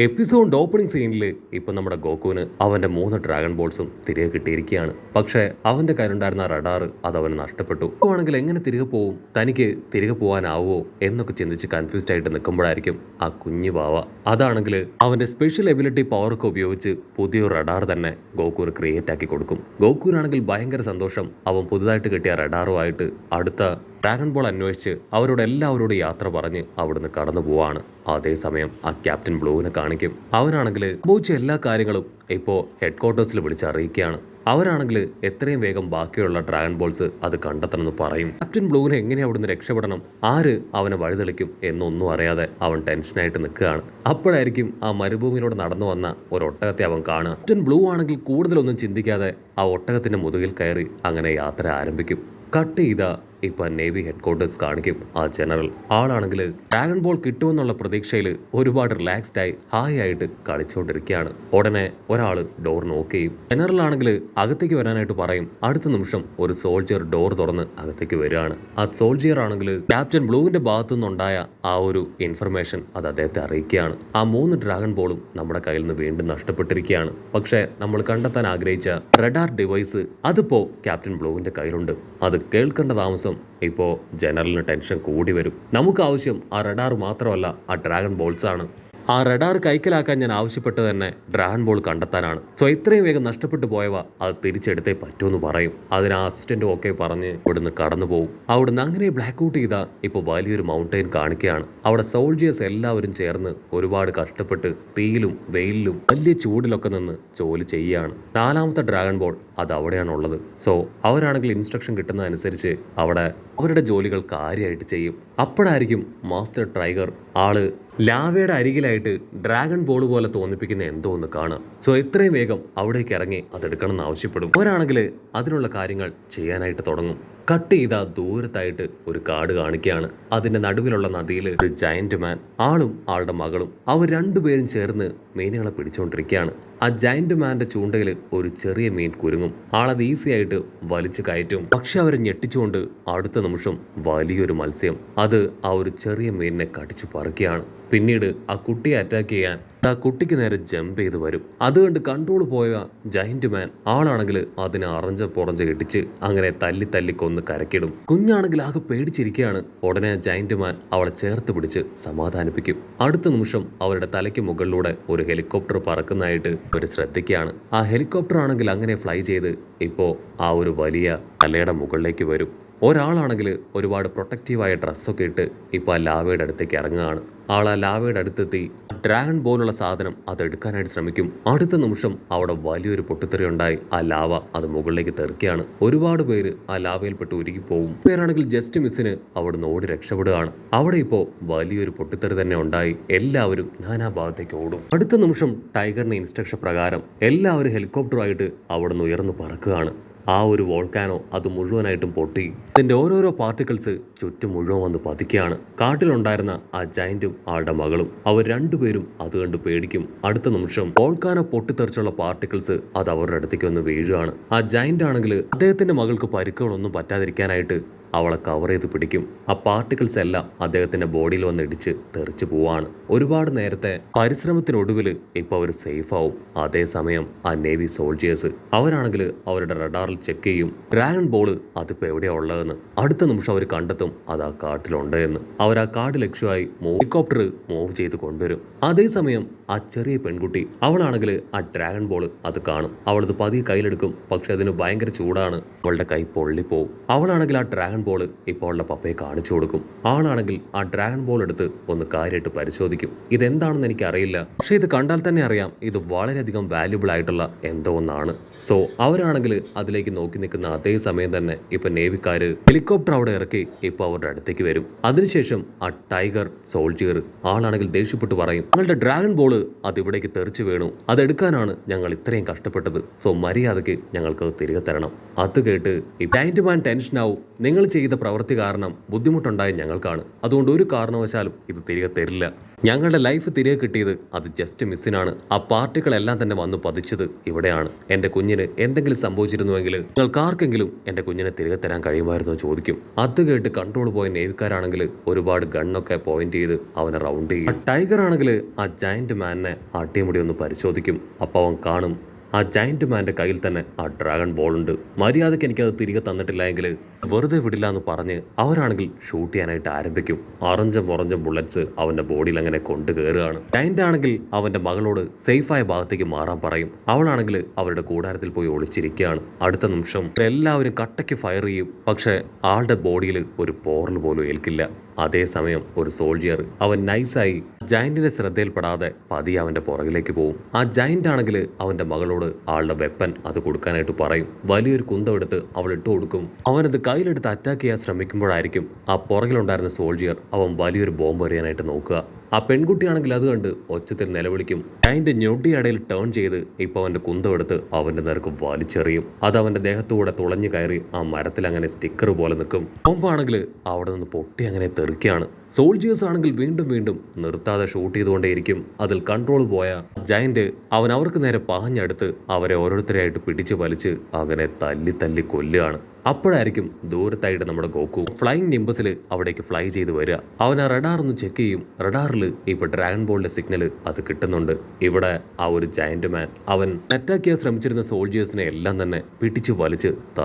Episode opening സീനിൽ ഇപ്പം നമ്മുടെ ഗോകുവിന് അവൻ്റെ 3 ഡ്രാഗൺ ബോൾസും തിരികെ കിട്ടിയിരിക്കുകയാണ്. പക്ഷേ അവൻ്റെ കയ്യിലുണ്ടായിരുന്ന റഡാർ അത് അവന് നഷ്ടപ്പെട്ടു. ആണെങ്കിൽ എങ്ങനെ തിരികെ പോവും, തനിക്ക് തിരികെ പോകാനാവോ എന്നൊക്കെ ചിന്തിച്ച് കൺഫ്യൂസ്ഡ് ആയിട്ട് നിൽക്കുമ്പോഴായിരിക്കും ആ കുഞ്ഞു പാവ അതാണെങ്കിൽ അവൻ്റെ സ്പെഷ്യൽ എബിലിറ്റി പവറൊക്കെ ഉപയോഗിച്ച് പുതിയൊരു റഡാർ തന്നെ ഗോകുവിന് ക്രിയേറ്റ് ആക്കി കൊടുക്കും. ഗോകുവിനാണെങ്കിൽ ഭയങ്കര സന്തോഷം. അവൻ പുതുതായിട്ട് കിട്ടിയ റഡാറുമായിട്ട് അടുത്ത ഡ്രാഗൺ ബോൾ അന്വേഷിച്ച് അവരോട് എല്ലാവരോടും യാത്ര പറഞ്ഞ് അവിടുന്ന് കടന്നു പോവാണ്. അതേസമയം ആ ക്യാപ്റ്റൻ ബ്ലൂവിനെ കാണിക്കും. അവനാണെങ്കിൽ സംഭവിച്ച എല്ലാ കാര്യങ്ങളും ഇപ്പോൾ ഹെഡ് ക്വാർട്ടേഴ്സിൽ വിളിച്ച് അറിയിക്കുകയാണ്. അവരാണെങ്കിൽ എത്രയും വേഗം ബാക്കിയുള്ള ഡ്രാഗൺ ബോൾസ് അത് കണ്ടെത്തണമെന്ന് പറയും. ക്യാപ്റ്റൻ ബ്ലൂവിനെ എങ്ങനെ അവിടുന്ന് രക്ഷപ്പെടണം, ആര് അവനെ വഴിതെളിക്കും എന്നൊന്നും അറിയാതെ അവൻ ടെൻഷനായിട്ട് നിൽക്കുകയാണ്. അപ്പോഴായിരിക്കും ആ മരുഭൂമിയിലൂടെ നടന്നു വന്ന ഒരു ഒട്ടകത്തെ അവൻ കാണുക. ക്യാപ്റ്റൻ ബ്ലൂ ആണെങ്കിൽ കൂടുതലൊന്നും ചിന്തിക്കാതെ ആ ഒട്ടകത്തിന്റെ മുതുകിൽ കയറി അങ്ങനെ യാത്ര ആരംഭിക്കും. കട്ട് ചെയ്ത ഇപ്പൊ നേവി ഹെഡ് ക്വാർട്ടേഴ്സ് കാണിക്കും. ആ ജനറൽ ആളാണെങ്കിൽ ഡ്രാഗൺ ബോൾ കിട്ടുമെന്നുള്ള പ്രതീക്ഷയിൽ ഒരുപാട് റിലാക്സ്ഡ് ആയി ഹായ് ആയിട്ട് കളിച്ചുകൊണ്ടിരിക്കുകയാണ്. ഉടനെ ഒരാൾ ഡോർ നോക്ക് ചെയ്യും. ജനറൽ ആണെങ്കിൽ അകത്തേക്ക് വരാനായിട്ട് പറയും. അടുത്ത നിമിഷം ഒരു സോൾജിയർ ഡോർ തുറന്ന് അകത്തേക്ക് വരികയാണ്. ആ സോൾജിയർ ആണെങ്കിൽ ക്യാപ്റ്റൻ ബ്ലൂവിന്റെ ഭാഗത്തു നിന്നുണ്ടായ ആ ഒരു ഇൻഫർമേഷൻ അത് അദ്ദേഹത്തെ അറിയിക്കുകയാണ്. ആ 3 ഡ്രാഗൺ ബോളും നമ്മുടെ കയ്യിൽ നിന്ന് വീണ്ടും നഷ്ടപ്പെട്ടിരിക്കുകയാണ്. പക്ഷേ നമ്മൾ കണ്ടെത്താൻ ആഗ്രഹിച്ച റഡാർ ഡിവൈസ് അതിപ്പോ ക്യാപ്റ്റൻ ബ്ലൂവിന്റെ കയ്യിലുണ്ട്. അത് കേൾക്കേണ്ട താമസം ഇപ്പോ ജനറലിന് ടെൻഷൻ കൂടി വരും. നമുക്ക് ആവശ്യം ആ റഡാർ മാത്രമല്ല, ആ ഡ്രാഗൺ ബോൾസ് ആണ്. ആ റഡാർ കൈക്കലാക്കാൻ ഞാൻ ആവശ്യപ്പെട്ടത് തന്നെ ഡ്രാഗൺ ബോൾ കണ്ടെത്താനാണ്. സോ ഇത്രയും വേഗം നഷ്ടപ്പെട്ടു പോയവ അത് തിരിച്ചെടുത്തേ പറ്റൂന്ന് പറയും. അതിന് ആ അസിസ്റ്റന്റും ഒക്കെ പറഞ്ഞ് ഇവിടുന്ന് കടന്നു പോകും. അവിടുന്ന് അങ്ങനെ ബ്ലാക്ക് ഔട്ട് ചെയ്താൽ ഇപ്പോൾ വലിയൊരു മൗണ്ടൈൻ കാണിക്കുകയാണ്. അവിടെ സോൾജിയേഴ്സ് എല്ലാവരും ചേർന്ന് ഒരുപാട് കഷ്ടപ്പെട്ട് തീയിലും വെയിലിലും വലിയ ചൂടിലൊക്കെ നിന്ന് ജോലി ചെയ്യുകയാണ്. 4ാമത്തെ ഡ്രാഗൺ ബോൾ അത് അവിടെയാണുള്ളത്. സോ അവരാണെങ്കിൽ ഇൻസ്ട്രക്ഷൻ കിട്ടുന്നതനുസരിച്ച് അവിടെ അവരുടെ ജോലികൾ കാര്യമായിട്ട് ചെയ്യും. അപ്പോഴായിരിക്കും മാസ്റ്റർ ടൈഗർ ആള് ലാവയുടെ അരികിലായിട്ട് ഡ്രാഗൺ ബോൾ പോലെ തോന്നിപ്പിക്കുന്ന എന്തോ ഒന്ന് കാണുക. സോ എത്രയും വേഗം അവിടേക്ക് ഇറങ്ങി അതെടുക്കണം എന്ന് ആവശ്യപ്പെടും. അവരാണെങ്കിൽ അതിനുള്ള കാര്യങ്ങൾ ചെയ്യാനായിട്ട് തുടങ്ങും. കട്ട് ചെയ്ത ദൂരത്തായിട്ട് ഒരു കാട് കാണിക്കുകയാണ്. അതിന്റെ നടുവിലുള്ള നദിയിൽ ഒരു ജയന്റ് മാൻ ആളും ആളുടെ മകളും അവർ രണ്ടുപേരും ചേർന്ന് മീനുകളെ പിടിച്ചുകൊണ്ടിരിക്കുകയാണ്. ആ ജയന്റ് മാന്റെ ചൂണ്ടയിൽ ഒരു ചെറിയ മീൻ കുരുങ്ങും. ആളത് ഈസി ആയിട്ട് വലിച്ചു കയറ്റും. പക്ഷെ അവരെ ഞെട്ടിച്ചുകൊണ്ട് അടുത്ത നിമിഷം വലിയൊരു മത്സ്യം അത് ആ ഒരു ചെറിയ മീനിനെ കടിച്ചു പറിക്കുകയാണ്. പിന്നീട് ആ കുട്ടിയെ അറ്റാക്ക് ചെയ്യാൻ ആ കുട്ടിക്ക് നേരെ ജമ്പ് ചെയ്ത് വരും. അതുകൊണ്ട് കൺട്രോൾ പോയ ജയന്റ് മാൻ ആളാണെങ്കിൽ അതിനെ അറഞ്ച കെട്ടിച്ച് അങ്ങനെ തല്ലി കൊന്ന് കരക്കിടും. കുഞ്ഞാണെങ്കിൽ ആകെ പേടിച്ചിരിക്കുകയാണ്. ഉടനെ ജയന്റ് മാൻ അവളെ ചേർത്ത് പിടിച്ച് സമാധാനിപ്പിക്കും. അടുത്ത നിമിഷം അവരുടെ തലയ്ക്ക് മുകളിലൂടെ ഒരു ഹെലികോപ്റ്റർ പറക്കുന്നതായിട്ട് അവർ ശ്രദ്ധിക്കുകയാണ്. ആ ഹെലികോപ്റ്റർ ആണെങ്കിൽ അങ്ങനെ ഫ്ലൈ ചെയ്ത് ഇപ്പോൾ ആ ഒരു വലിയ മലയുടെ മുകളിലേക്ക് വരും. ഒരാളാണെങ്കിൽ ഒരുപാട് പ്രൊട്ടക്റ്റീവായ ഡ്രസ്സൊക്കെ ഇട്ട് ഇപ്പോൾ ആ ലാവയുടെ അടുത്തേക്ക് ഇറങ്ങുകയാണ്. ആൾ ആ ലാവയുടെ അടുത്തെത്തി ഡ്രാഗൺ പോലുള്ള സാധനം അത് എടുക്കാനായിട്ട് ശ്രമിക്കും. അടുത്ത നിമിഷം അവിടെ വലിയൊരു പൊട്ടിത്തെറി ഉണ്ടായി ആ ലാവ അത് മുകളിലേക്ക് തെറിക്കുകയാണ്. ഒരുപാട് പേര് ആ ലാവയിൽപ്പെട്ട് ഉരുകി പോകും. പേരാണെങ്കിൽ ജസ്റ്റ് മിസ്സിന് അവിടുന്ന് ഓടി രക്ഷപ്പെടുകയാണ്. അവിടെ ഇപ്പോൾ വലിയൊരു പൊട്ടിത്തെറി തന്നെ ഉണ്ടായി. എല്ലാവരും നാനാ ഭാഗത്തേക്ക് ഓടും. അടുത്ത നിമിഷം ടൈഗറിന്റെ ഇൻസ്ട്രക്ഷൻ പ്രകാരം എല്ലാവരും ഹെലികോപ്റ്ററുമായിട്ട് അവിടുന്ന് ഉയർന്നു പറക്കുകയാണ്. ആ ഒരു വോൾക്കാനോ അത് മുഴുവനായിട്ടും പൊട്ടി അതിന്റെ ഓരോരോ പാർട്ടിക്കിൾസ് ചുറ്റും മുഴുവൻ വന്ന് പതിക്കുകയാണ്. കാട്ടിലുണ്ടായിരുന്ന ആ ജയന്റും ആളുടെ മകളും അവർ രണ്ടുപേരും അത് കണ്ട് പേടിക്കും. അടുത്ത നിമിഷം വോൾക്കാനോ പൊട്ടിത്തെറിച്ചുള്ള പാർട്ടിക്കിൾസ് അത് അവരുടെ അടുത്തേക്ക് വന്ന് വീഴുകയാണ്. ആ ജയന്റ് ആണെങ്കിൽ അദ്ദേഹത്തിന്റെ മകൾക്ക് പരിക്കുകളൊന്നും പറ്റാതിരിക്കാനായിട്ട് അവളെ കവർ ചെയ്ത് പിടിക്കും. ആ പാർട്ടിക്കിൾസ് എല്ലാം അദ്ദേഹത്തിന്റെ ബോഡിയിൽ വന്ന് ഇടിച്ച് തെറിച്ചു പോവാണ്. ഒരുപാട് നേരത്തെ പരിശ്രമത്തിനൊടുവിൽ ഇപ്പൊ അവർ സേഫ് ആവും. അതേസമയം ആ നേവി സോൾജിയേഴ്സ് അവരാണെങ്കിൽ അവരുടെ റഡാറിൽ ചെക്ക് ചെയ്യും. ഡ്രാഗൺ ബോൾ അതിപ്പോ എവിടെയാ ഉള്ളതെന്ന്. അടുത്ത നിമിഷം അവർ കണ്ടെത്തും അത് ആ കാട്ടിലുണ്ട് എന്ന്. അവർ ആ കാട് ലക്ഷ്യമായി ഹെലികോപ്റ്റർ മൂവ് ചെയ്ത് കൊണ്ടുവരും. അതേസമയം ആ ചെറിയ പെൺകുട്ടി അവളാണെങ്കിൽ ആ ഡ്രാഗൺ ബോൾ അത് കാണും. അവളത് പതിയെ കയ്യിലെടുക്കും. പക്ഷെ അതിന് ഭയങ്കര ചൂടാണ്. അവളുടെ കൈ പൊള്ളിപ്പോവും. അവളാണെങ്കിൽ ആ ഡ്രാഗൺ ബോൾ ഇപ്പോൾ ഉള്ള പപ്പയെ കാണിച്ചു കൊടുക്കും. ആളാണെങ്കിൽ ആ ഡ്രാഗൺ ബോൾ എടുത്ത് ഒന്ന് കാര്യമായിട്ട് പരിശോധിക്കും. ഇതെന്താണെന്ന് എനിക്ക് അറിയില്ല, പക്ഷെ ഇത് കണ്ടാൽ തന്നെ അറിയാം ഇത് വളരെയധികം വാല്യുബിൾ ആയിട്ടുള്ള എന്തോ ഒന്നാണ്. സോ അവരാണെങ്കിൽ അതിലേക്ക് നോക്കി നിൽക്കുന്ന അതേ സമയം തന്നെ ഇപ്പൊ നേവിക്കാര് ഹെലികോപ്റ്റർ അവിടെ ഇറക്കി ഇപ്പൊ അവരുടെ അടുത്തേക്ക് വരും. അതിനുശേഷം ആ ടൈഗർ സോൾജിയർ ആളാണെങ്കിൽ ദേഷ്യപ്പെട്ട് പറയും, ഞങ്ങളുടെ ഡ്രാഗൺ ബോൾ അത് ഇവിടേക്ക് തെറിച്ചു വീണു, അതെടുക്കാനാണ് ഞങ്ങൾ ഇത്രയും കഷ്ടപ്പെട്ടത്. സോ മര്യാദയ്ക്ക് ഞങ്ങൾക്ക് തിരികെ തരണം. അത് കേട്ട് ഈ ജയന്റ് മാൻ ടെൻഷനാവും. നിങ്ങൾ ചെയ്ത പ്രവൃത്തി കാരണം ബുദ്ധിമുട്ടുണ്ടായ ഞങ്ങൾക്കാണ്. അതുകൊണ്ട് ഒരു കാരണവശാലും ഇത് തിരികെ തരില്ല. ഞങ്ങളുടെ ലൈഫ് തിരികെ കിട്ടിയത് അത് ജസ്റ്റ് മിസ്സിനാണ്. ആ പാർട്ടികളെല്ലാം തന്നെ വന്ന് പതിച്ചത് ഇവിടെയാണ്. എൻ്റെ കുഞ്ഞിന് എന്തെങ്കിലും സംഭവിച്ചിരുന്നുവെങ്കിൽ നിങ്ങൾക്കാർക്കെങ്കിലും എൻ്റെ കുഞ്ഞിനെ തിരികെ തരാൻ കഴിയുമായിരുന്നോ ചോദിക്കും. അത് കേട്ട് കൺട്രോൾ പോയ നേവിക്കാരാണെങ്കിൽ ഒരുപാട് ഗണ്ണൊക്കെ പോയിന്റ് ചെയ്ത് അവനെ റൗണ്ട് ചെയ്യും. ടൈഗർ ആണെങ്കിൽ ആ ജയന്റ് മാനിനെ അട്ടിമുടി ഒന്ന് പരിശോധിക്കും. അപ്പോൾ അവൻ കാണും ആ ജയന്റ് മാൻ്റെ കയ്യിൽ തന്നെ ആ ഡ്രാഗൺ ബോൾ ഉണ്ട്. മര്യാദയ്ക്ക് എനിക്കത് തിരികെ തന്നിട്ടില്ല എങ്കിൽ വെറുതെ വിടില്ല എന്ന് പറഞ്ഞ് അവരാണെങ്കിൽ ഷൂട്ട് ചെയ്യാനായിട്ട് ആരംഭിക്കും. അറഞ്ചം ബുള്ളറ്റ്സ് അവന്റെ ബോഡിയിൽ അങ്ങനെ കൊണ്ടു കയറുകയാണ്. ജയന്റ് ആണെങ്കിൽ അവന്റെ മകളോട് സേഫായ ഭാഗത്തേക്ക് മാറാൻ പറയും. അവളാണെങ്കിൽ അവരുടെ കൂടാരത്തിൽ പോയി ഒളിച്ചിരിക്കുകയാണ്. അടുത്ത നിമിഷം എല്ലാവരും കട്ടയ്ക്ക് ഫയർ ചെയ്യും. പക്ഷെ ആളുടെ ബോഡിയിൽ ഒരു പോറൽ പോലും ഏൽക്കില്ല. അതേസമയം ഒരു സോൾജിയർ അവൻ നൈസായി ജയന്റിന്റെ ശ്രദ്ധയിൽപ്പെടാതെ പതിയെ അവന്റെ പുറകിലേക്ക് പോകും. ആ ജയന്റ് ആണെങ്കിൽ അവന്റെ മകളോട് ആളുടെ വെപ്പൻ അത് കൊടുക്കാനായിട്ട് പറയും. വലിയൊരു കുന്തമെടുത്ത് അവൾ ഇട്ട് കൊടുക്കും. അവനത് കയ്യിലെടുത്ത് അറ്റാക്ക് ചെയ്യാൻ ശ്രമിക്കുമ്പോഴായിരിക്കും ആ പുറകിലുണ്ടായിരുന്ന സോൾജിയർ അവൻ വലിയൊരു ബോംബ് എറിയാനായിട്ട് നോക്കുക. ആ പെൺകുട്ടിയാണെങ്കിൽ അത് കണ്ട് ഒച്ചത്തിൽ നിലവിളിക്കും. അതിന്റെ ഞൊടിയടയിൽ ടേൺ ചെയ്ത് ഇപ്പൊ അവന്റെ കുന്തമെടുത്ത് അവന്റെ നേർക്ക് വലിച്ചെറിയും. അത് അവന്റെ ദേഹത്തൂടെ തുളഞ്ഞു കയറി ആ മരത്തിൽ അങ്ങനെ സ്റ്റിക്കർ പോലെ നിൽക്കും. ബോംബാണെങ്കിൽ അവിടെ നിന്ന് പൊട്ടി അങ്ങനെ തെറിക്കുകയാണ്. സോൾജിയേഴ്സ് ആണെങ്കിൽ വീണ്ടും നിർത്താതെ ഷൂട്ട് ചെയ്തുകൊണ്ടേയിരിക്കും. അതിൽ കൺട്രോൾ പോയ ജയന്റ് അവൻ അവർക്ക് നേരെ പാഞ്ഞടുത്ത് അവരെ ഓരോരുത്തരെയായിട്ട് പിടിച്ചു വലിച്ച് അങ്ങനെ തല്ലി കൊല്ലുകയാണ്. അപ്പോഴായിരിക്കും ദൂരത്തായിട്ട് നമ്മുടെ ഗോക്കു ഫ്ലൈയിങ് നിംബസിൽ അവിടേക്ക് ഫ്ലൈ ചെയ്ത് വരിക. അവൻ ആ റഡാർ ഒന്ന് ചെക്ക് ചെയ്യും. റഡാറിൽ ഇപ്പൊ ഡ്രാഗൺ ബോളിന്റെ സിഗ്നൽ അത് കിട്ടുന്നുണ്ട്. ഇവിടെ ആ ഒരു ജയന്റ് മാൻ അവൻ അറ്റാക്ക് ചെയ്യാൻ ശ്രമിച്ചിരുന്ന സോൾജിയേഴ്സിനെ എല്ലാം തന്നെ പിടിച്ചു വലിച്ച്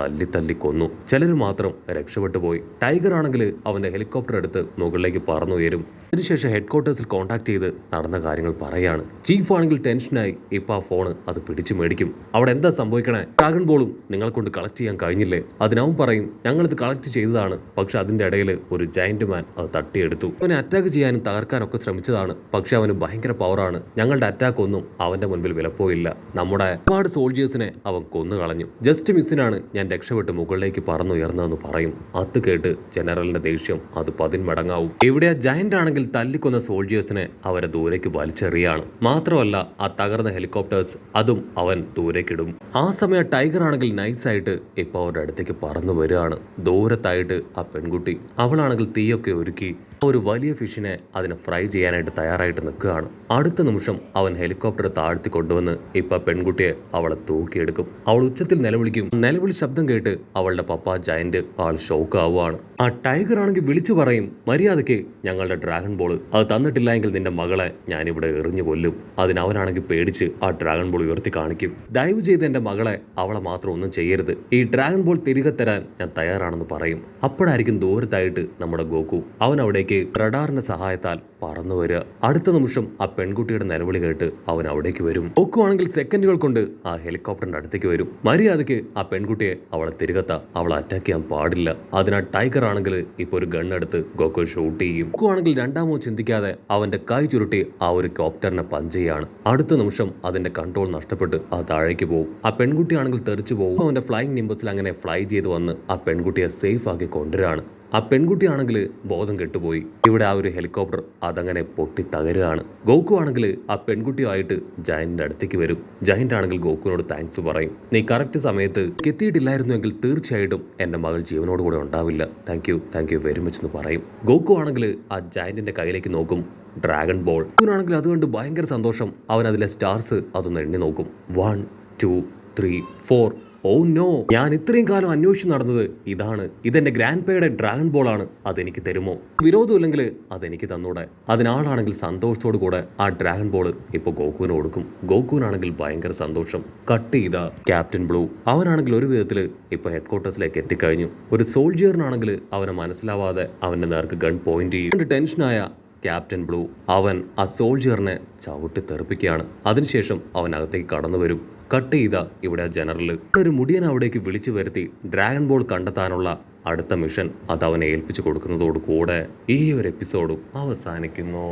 തല്ലി കൊന്നു. ചിലർ മാത്രം രക്ഷപ്പെട്ടു പോയി. ടൈഗർ ആണെങ്കിൽ അവന്റെ ഹെലികോപ്റ്റർ എടുത്ത് മുകളിലേക്ക് പറന്നുയരും. അതിനുശേഷം ഹെഡ് ക്വാർട്ടേഴ്സിൽ കോൺടാക്ട് ചെയ്ത് നടന്ന കാര്യങ്ങൾ പറയാണ്. ചീഫ് ആണെങ്കിൽ ടെൻഷനായി ഇപ്പൊ ആ ഫോണ് അത് പിടിച്ചു മേടിക്കും. അവിടെ എന്താ സംഭവിക്കണേ? ഡ്രാഗൺ ബോളും നിങ്ങളെ കൊണ്ട് കളക്ട് ചെയ്യാൻ കഴിഞ്ഞില്ലേ? അതിനവൻ പറയും ഞങ്ങളിത് കളക്ട് ചെയ്തതാണ്. പക്ഷെ അതിന്റെ ഇടയിൽ ഒരു ജയന്റ് മാൻ അത് തട്ടിയെടുത്തു. അവനെ അറ്റാക്ക് ചെയ്യാനും തകർക്കാനൊക്കെ ശ്രമിച്ചതാണ്. പക്ഷെ അവന് ഭയങ്കര പവറാണ്. ഞങ്ങളുടെ അറ്റാക്ക് ഒന്നും അവന്റെ മുൻപിൽ വിലപ്പോയില്ല. നമ്മുടെ ഒരുപാട് സോൾജിയേഴ്സിനെ അവൻ കൊന്നു കളഞ്ഞു. ജസ്റ്റ് മിസ്സിനാണ് ഞാൻ രക്ഷപ്പെട്ട് മുകളിലേക്ക് പറന്നുയർന്നതെന്ന് പറയും. അത് കേട്ട് ജനറലിന്റെ ദേഷ്യം അത് 10 മടങ്ങാവും. ഇവിടെ ജയന്റ് ആണെങ്കിൽ തല്ലിക്കൊന്ന സോൾജിയേഴ്സിനെ അവരെ ദൂരേക്ക് വലിച്ചെറിയാണ്. മാത്രമല്ല ആ തകർന്ന ഹെലികോപ്റ്റേഴ്സ് അതും അവൻ ദൂരേക്കിടും. ആ സമയം ടൈഗർ ആണെങ്കിൽ നൈസായിട്ട് ഇപ്പൊ അവരുടെ അടുത്തേക്ക് പറന്നു വരികയാണ്. ദൂരത്തായിട്ട് ആ പെൺകുട്ടി അവളാണെങ്കിൽ തീയൊക്കെ ഒരുക്കി ഒരു വലിയ ഫിഷിനെ അതിനെ ഫ്രൈ ചെയ്യാനായിട്ട് തയ്യാറായിട്ട് നിൽക്കുകയാണ്. അടുത്ത നിമിഷം അവൻ ഹെലികോപ്റ്റർ താഴ്ത്തി കൊണ്ടുവന്ന് ഇപ്പൊ പെൺകുട്ടിയെ അവളെ തൂക്കിയെടുക്കും. അവൾ ഉച്ചത്തിൽ നിലവിളിക്കും. നിലവിളി ശബ്ദം കേട്ട് അവളുടെ പപ്പ ജയന്റ് ആൾ ഷോക്ക് ആവുകയാണ്. ആ ടൈഗർ ആണെങ്കിൽ വിളിച്ചു പറയും മര്യാദയ്ക്ക് ഞങ്ങളുടെ ഡ്രാഗൺ ബോൾ അത് തന്നിട്ടില്ല എങ്കിൽ നിന്റെ മകളെ ഞാനിവിടെ എറിഞ്ഞു കൊല്ലും. അതിനവനാണെങ്കിൽ പേടിച്ച് ആ ഡ്രാഗൺ ബോൾ ഉയർത്തി കാണിക്കും. ദയവ് ചെയ്ത് എന്റെ മകളെ അവളെ മാത്രം ഒന്നും ചെയ്യരുത്. ഈ ഡ്രാഗൺ ബോൾ തിരികെ തരാൻ ഞാൻ തയ്യാറാണെന്ന് പറയും. അപ്പോഴായിരിക്കും ദൂരത്തായിട്ട് നമ്മുടെ ഗോക്കു അവൻ അവിടേക്ക് റഡാറിന്റെ സഹായത്താൽ പറന്നു വരിക. അടുത്ത നിമിഷം ആ പെൺകുട്ടിയുടെ നിലവിളി കേട്ട് അവൻ അവിടേക്ക് വരും. ഗോക്കു ആണെങ്കിൽ സെക്കൻഡുകൾ കൊണ്ട് ആ ഹെലികോപ്റ്ററിന്റെ അടുത്തേക്ക് വരും. മര്യാദയ്ക്ക് ആ പെൺകുട്ടിയെ അവളെ തിരികെത്ത അവളെ അറ്റാക്ക് ചെയ്യാൻ പാടില്ല. അതിനാൽ ടൈഗർ ആണെങ്കിൽ ഇപ്പൊ ഒരു ഗണ്ണെടുത്ത് ഗോക്കു ഷൂട്ട് ചെയ്യും. ഗോക്കു ആണെങ്കിൽ രണ്ടാമോ ചിന്തിക്കാതെ അവന്റെ കൈ ചുരുട്ടി ആ ഒരു കോപ്റ്ററിനെ പഞ്ച് ചെയ്യാണ്. അടുത്ത നിമിഷം അതിന്റെ കൺട്രോൾ നഷ്ടപ്പെട്ട് ആ താഴേക്ക് പോകും. ആ പെൺകുട്ടി ആണെങ്കിൽ തെറിച്ചു പോകും. അവന്റെ ഫ്ലൈയിങ് നിംബസിൽ അങ്ങനെ ഫ്ലൈ ചെയ്ത് വന്ന് ആ പെൺകുട്ടിയെ സേഫ് ആക്കി കൊണ്ടുവരാണ്. ആ പെൺകുട്ടിയാണെങ്കിൽ ബോധം കെട്ടുപോയി. ഇവിടെ ആ ഒരു ഹെലികോപ്റ്റർ അതങ്ങനെ പൊട്ടി തകരുകയാണ്. ഗോക്കു ആണെങ്കിൽ ആ പെൺകുട്ടിയുമായിട്ട് ജയന്റിന്റെ അടുത്തേക്ക് വരും. ജയന്റ് ആണെങ്കിൽ ഗോക്കുവിനോട് താങ്ക്സ് പറയും. നീ കറക്റ്റ് സമയത്ത് എത്തിയിട്ടില്ലായിരുന്നുവെങ്കിൽ തീർച്ചയായിട്ടും എന്റെ മകൾ ജീവനോട് കൂടെ ഉണ്ടാവില്ല. താങ്ക് യു വെരി മച്ച് എന്ന് പറയും. ഗോക്കു ആണെങ്കിൽ ആ ജയന്റിന്റെ കയ്യിലേക്ക് നോക്കും. ഡ്രാഗൺ ബോൾ ആണെങ്കിൽ അതുകൊണ്ട് ഭയങ്കര സന്തോഷം. അവൻ അതിലെ സ്റ്റാർസ് അതൊന്ന് എണ്ണി നോക്കും. 1 2 3 4. ഓ നോ, ഞാൻ ഇത്രയും കാലം അന്വേഷിച്ച് നടന്നത് ഇതാണ്. ഇതെന്റെ ഗ്രാൻഡ് പേയുടെ ഡ്രാഗൺ ബോൾ ആണ്. അതെനിക്ക് തരുമോ? വിരോധമില്ലെങ്കിൽ അതെനിക്ക് തന്നൂടെ. അതിനാളാണെങ്കിൽ സന്തോഷത്തോടു കൂടെ ആ ഡ്രാഗൺ ബോൾ ഇപ്പൊ ഗോക്കുവിന് കൊടുക്കും. ഗോക്കുവിനാണെങ്കിൽ ഭയങ്കര സന്തോഷം. കട്ട് ചെയ്ത ക്യാപ്റ്റൻ ബ്ലൂ അവനാണെങ്കിൽ ഒരു വിധത്തിൽ ഇപ്പൊ ഹെഡ് ക്വാർട്ടേഴ്സിലേക്ക് എത്തിക്കഴിഞ്ഞു. ഒരു സോൾജിയറിനാണെങ്കിൽ അവനെ മനസ്സിലാവാതെ അവന്റെ നേർക്ക് ഗൺ പോയിന്റ് ചെയ്യും. ടെൻഷനായ ക്യാപ്റ്റൻ ബ്ലൂ അവൻ ആ സോൾജിയറിനെ ചവിട്ടി തെറിപ്പിക്കുകയാണ്. അതിനുശേഷം അവൻ അകത്തേക്ക് കടന്നു വരും. കട്ട് ചെയ്ത ഇവിടെ ജനറൽ ഒരു മുടിയൻ അവിടേക്ക് വിളിച്ചു വരുത്തി ഡ്രാഗൺ ബോൾ കണ്ടെത്താനുള്ള അടുത്ത മിഷൻ അത് അവനെ ഏൽപ്പിച്ചു കൊടുക്കുന്നതോടുകൂടെ ഈ ഒരു എപ്പിസോഡും അവസാനിക്കുന്നു.